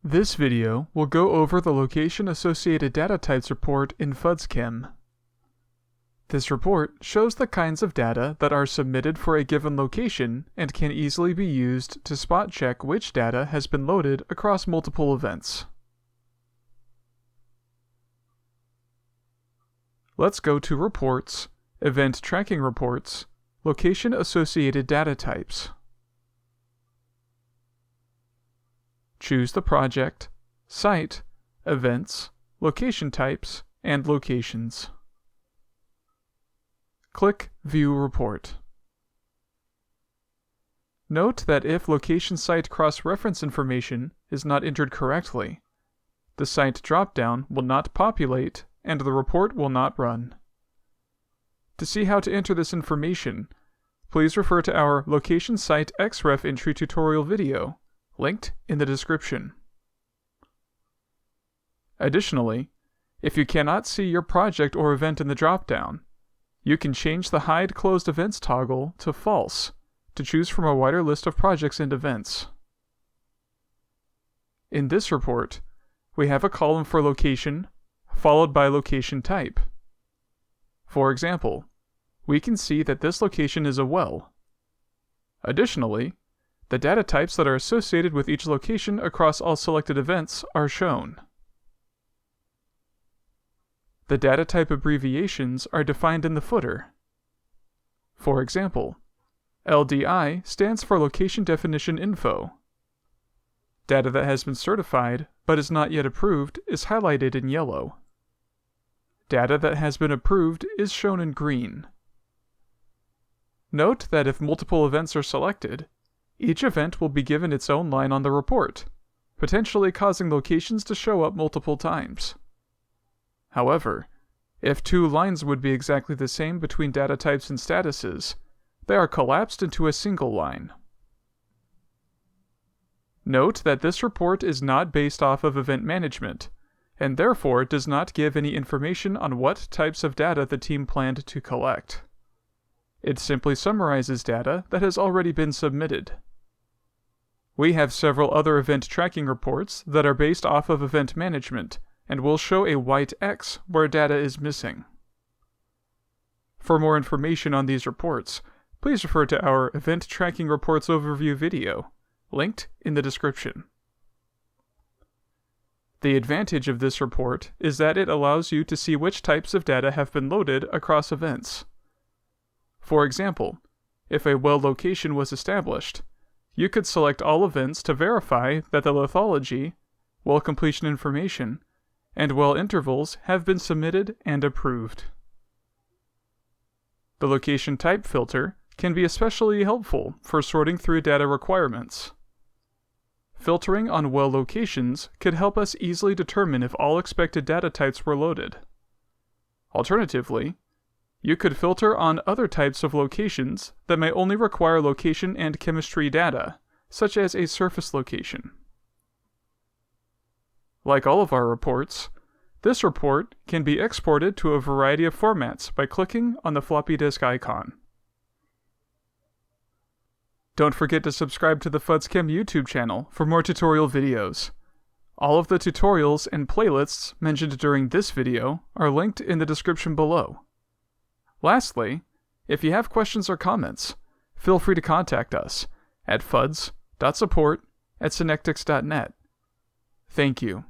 This video will go over the Location-Associated Data Types report in FUDSChem. This report shows the kinds of data that are submitted for a given location and can easily be used to spot check which data has been loaded across multiple events. Let's go to Reports, Event Tracking Reports, Location-Associated Data Types. Choose the project, site, events, location types, and locations. Click View Report. Note that if location site cross-reference information is not entered correctly, the site dropdown will not populate and the report will not run. To see how to enter this information, please refer to our Location Site XREF entry tutorial video, linked in the description. Additionally, if you cannot see your project or event in the dropdown, you can change the Hide Closed Events toggle to False to choose from a wider list of projects and events. In this report, we have a column for location, followed by location type. For example, we can see that this location is a well. Additionally, the data types that are associated with each location across all selected events are shown. The data type abbreviations are defined in the footer. For example, LDI stands for Location Definition Info. Data that has been certified but is not yet approved is highlighted in yellow. Data that has been approved is shown in green. Note that if multiple events are selected, each event will be given its own line on the report, potentially causing locations to show up multiple times. However, if two lines would be exactly the same between data types and statuses, they are collapsed into a single line. Note that this report is not based off of event management, and therefore does not give any information on what types of data the team planned to collect. It simply summarizes data that has already been submitted. We have several other event tracking reports that are based off of event management and will show a white X where data is missing. For more information on these reports, please refer to our Event Tracking Reports Overview video, linked in the description. The advantage of this report is that it allows you to see which types of data have been loaded across events. For example, if a well location was established, you could select all events to verify that the lithology, well completion information, and well intervals have been submitted and approved. The location type filter can be especially helpful for sorting through data requirements. Filtering on well locations could help us easily determine if all expected data types were loaded. Alternatively, you could filter on other types of locations that may only require location and chemistry data, such as a surface location. Like all of our reports, this report can be exported to a variety of formats by clicking on the floppy disk icon. Don't forget to subscribe to the FUDSChem YouTube channel for more tutorial videos. All of the tutorials and playlists mentioned during this video are linked in the description below. Lastly, if you have questions or comments, feel free to contact us at fuds.support@synectics.net. Thank you.